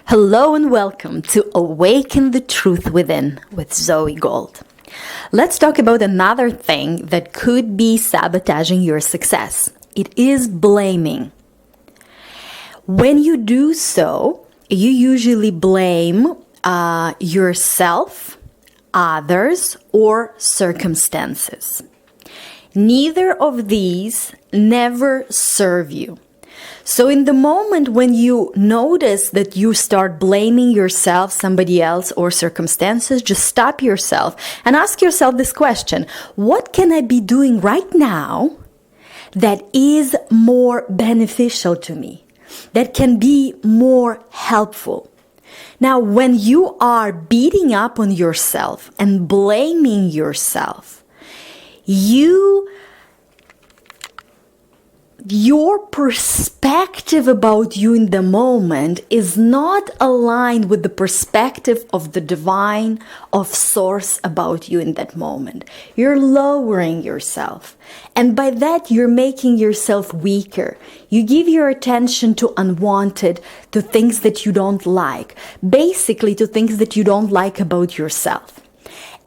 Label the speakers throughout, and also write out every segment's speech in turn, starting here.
Speaker 1: Hello and welcome to Awaken the Truth Within with Zoey Gold. Let's talk about another thing that could be sabotaging your success. It is blaming. When you do so, you usually blame yourself, others, or circumstances. Neither of these never serve you. So in the moment when you notice that you start blaming yourself, somebody else, or circumstances, just stop yourself and ask yourself this question: what can I be doing right now that is more beneficial to me, that can be more helpful? Now, when you are beating up on yourself and blaming yourself, your perspective about you in the moment is not aligned with the perspective of the divine, of source about you in that moment. You're lowering yourself. And by that, you're making yourself weaker. You give your attention to unwanted, to things that you don't like, basically to things that you don't like about yourself.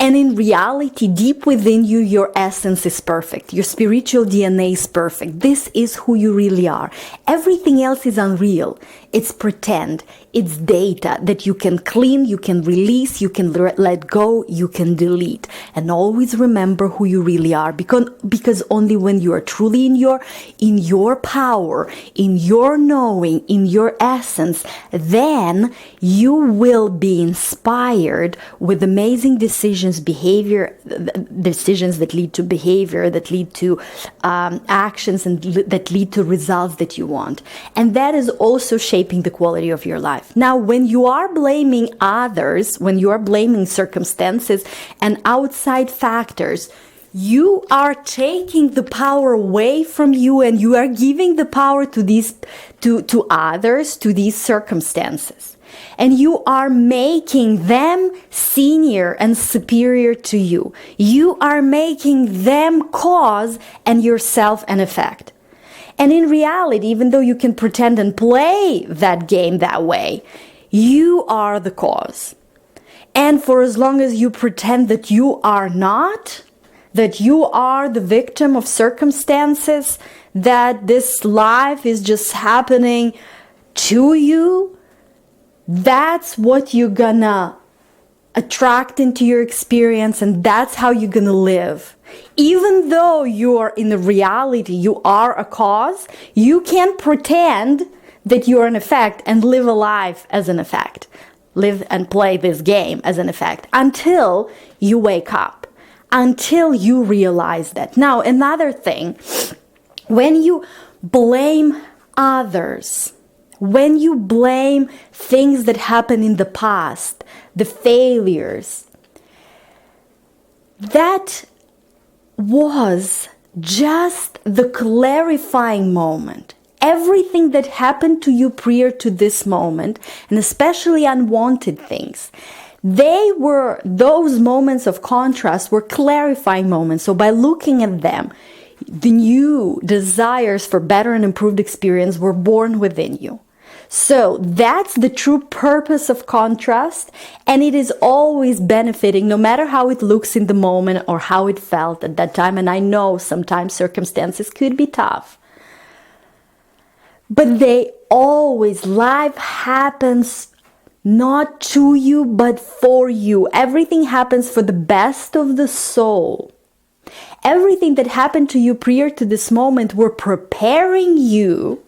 Speaker 1: And in reality, deep within you, your essence is perfect. Your spiritual DNA is perfect. This is who you really are. Everything else is unreal. It's pretend. It's data that you can clean, you can release, you can let go, you can delete. And always remember who you really are. Because only when you are truly in your power, in your knowing, in your essence, then you will be inspired with amazing decisions that lead to behavior, that lead to actions, and that lead to results that you want. And that is also shaping the quality of your life. Now, when you are blaming others, when you are blaming circumstances and outside factors, you are taking the power away from you, and you are giving the power to others, to these circumstances. And you are making them senior and superior to you. You are making them cause and yourself an effect. And in reality, even though you can pretend and play that game that way, you are the cause. And for as long as you pretend that you are not, that you are the victim of circumstances, that this life is just happening to you, that's what you're gonna attract into your experience, and that's how you're gonna live. Even though you are in the reality, you are a cause, you can't pretend that you're an effect and live a life as an effect. Live and play this game as an effect until you wake up, until you realize that. Now, another thing, when you blame others, when you blame things that happened in the past, the failures, that was just the clarifying moment. Everything that happened to you prior to this moment, and especially unwanted things, those moments of contrast were clarifying moments. So by looking at them, the new desires for better and improved experience were born within you. So that's the true purpose of contrast, and it is always benefiting, no matter how it looks in the moment or how it felt at that time. And I know sometimes circumstances could be tough, but life happens not to you, but for you. Everything happens for the best of the soul. Everything that happened to you prior to this moment were preparing you.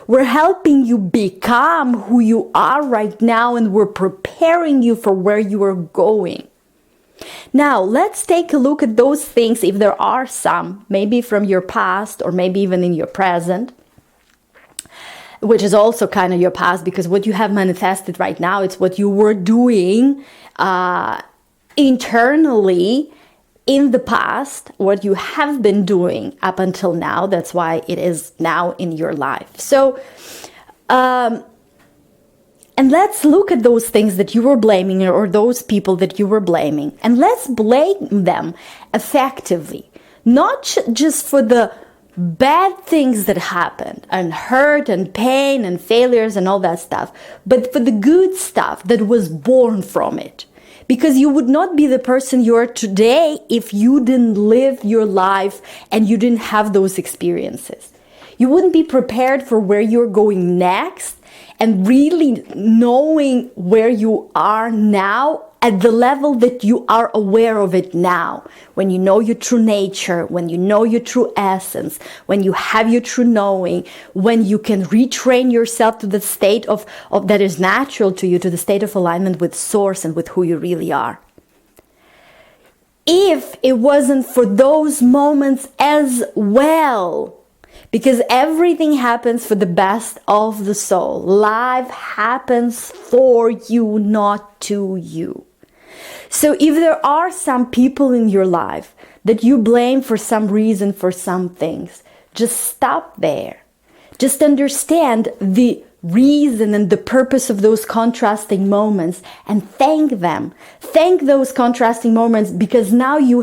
Speaker 1: We're helping you become who you are right now, and we're preparing you for where you are going. Now, let's take a look at those things, if there are some, maybe from your past or maybe even in your present, which is also kind of your past, because what you have manifested right now, it's what you were doing internally in the past, what you have been doing up until now. That's why it is now in your life. So, and let's look at those things that you were blaming, or those people that you were blaming, and let's blame them effectively, not just for the bad things that happened, and hurt and pain and failures and all that stuff, but for the good stuff that was born from it. Because you would not be the person you are today if you didn't live your life and you didn't have those experiences. You wouldn't be prepared for where you're going next and really knowing where you are now at the level that you are aware of it now. When you know your true nature, when you know your true essence, when you have your true knowing, when you can retrain yourself to the state of that is natural to you, to the state of alignment with source and with who you really are. If it wasn't for those moments as well, because everything happens for the best of the soul. Life happens for you, not to you. So if there are some people in your life that you blame for some reason for some things, just stop there. Just understand the reason and the purpose of those contrasting moments and thank them. Thank those contrasting moments, because now you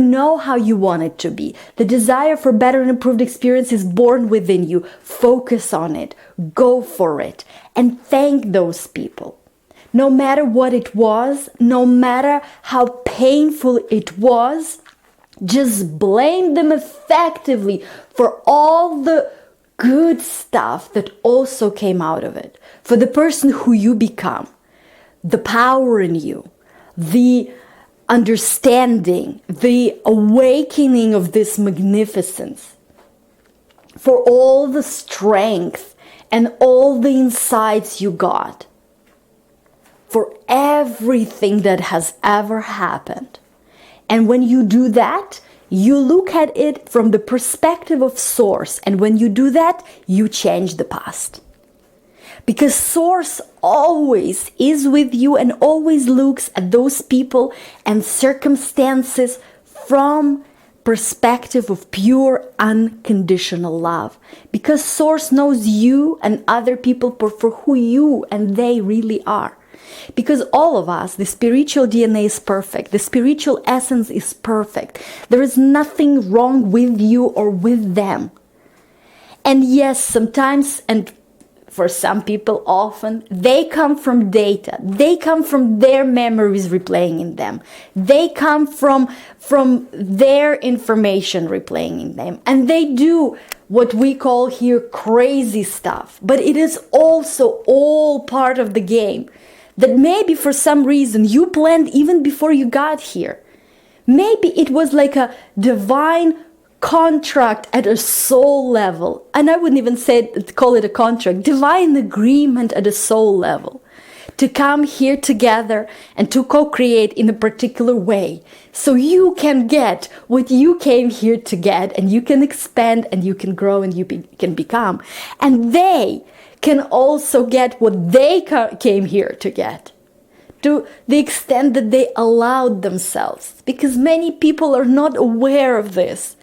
Speaker 1: know how you want it to be. The desire for better and improved experience is born within you. Focus on it. Go for it. And thank those people. No matter what it was, no matter how painful it was, just blame them effectively for all the good stuff that also came out of it. For the person who you become, the power in you, the understanding, the awakening of this magnificence, for all the strength and all the insights you got, for everything that has ever happened. And when you do that, you look at it from the perspective of source. And when you do that, you change the past. Because source always is with you and always looks at those people and circumstances from perspective of pure unconditional love. Because source knows you and other people for who you and they really are. Because all of us, the spiritual DNA is perfect. The spiritual essence is perfect. There is nothing wrong with you or with them. And yes, sometimes, and for some people often, they come from data. They come from their memories replaying in them. They come from their information replaying in them. And they do what we call here crazy stuff. But it is also all part of the game. That maybe for some reason you planned even before you got here. Maybe it was like a divine contract at a soul level. And I wouldn't even call it a contract. Divine agreement at a soul level. To come here together and to co-create in a particular way. So you can get what you came here to get. And you can expand and you can grow and you can become. And they can also get what they came here to get, to the extent that they allowed themselves. Because many people are not aware of this.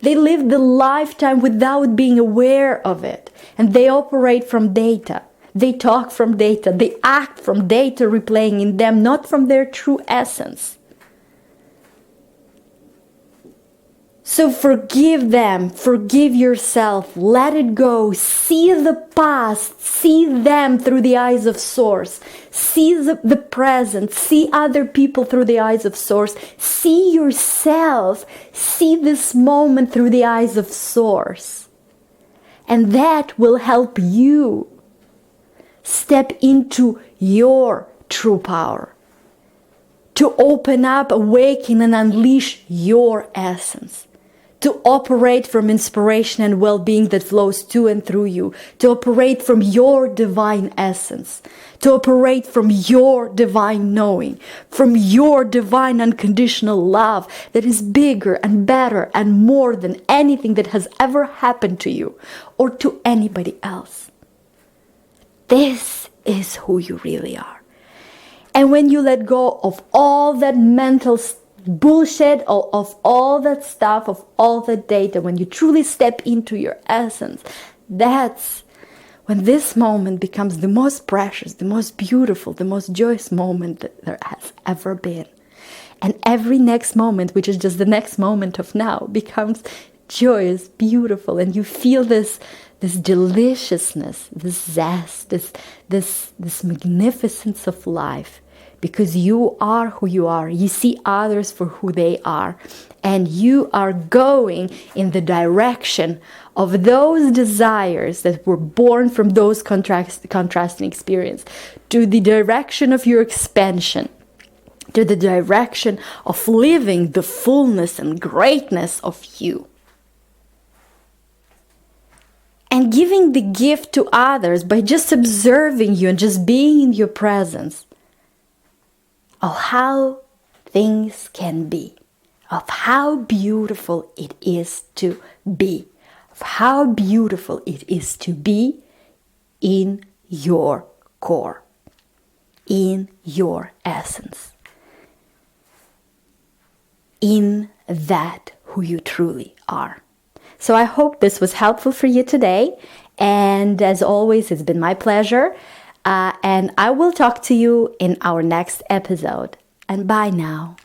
Speaker 1: They live the lifetime without being aware of it. And they operate from data. They talk from data. They act from data replaying in them, not from their true essence. So forgive them, forgive yourself, let it go, see the past, see them through the eyes of source, see the present, see other people through the eyes of source, see yourself, see this moment through the eyes of source. And that will help you step into your true power, to open up, awaken and unleash your essence. To operate from inspiration and well-being that flows to and through you. To operate from your divine essence. To operate from your divine knowing. From your divine unconditional love that is bigger and better and more than anything that has ever happened to you or to anybody else. This is who you really are. And when you let go of all that mental bullshit, of all that stuff, of all that data, when you truly step into your essence, that's when this moment becomes the most precious, the most beautiful, the most joyous moment that there has ever been. And every next moment, which is just the next moment of now, becomes joyous, beautiful, and you feel this deliciousness, this zest, this magnificence of life, because you are who you are. You see others for who they are, and you are going in the direction of those desires that were born from those contrasting experiences, to the direction of your expansion, to the direction of living the fullness and greatness of you. And giving the gift to others by just observing you and just being in your presence of how things can be, of how beautiful it is to be, of how beautiful it is to be in your core, in your essence, in that who you truly are. So I hope this was helpful for you today. And as always, it's been my pleasure. And I will talk to you in our next episode. And bye now.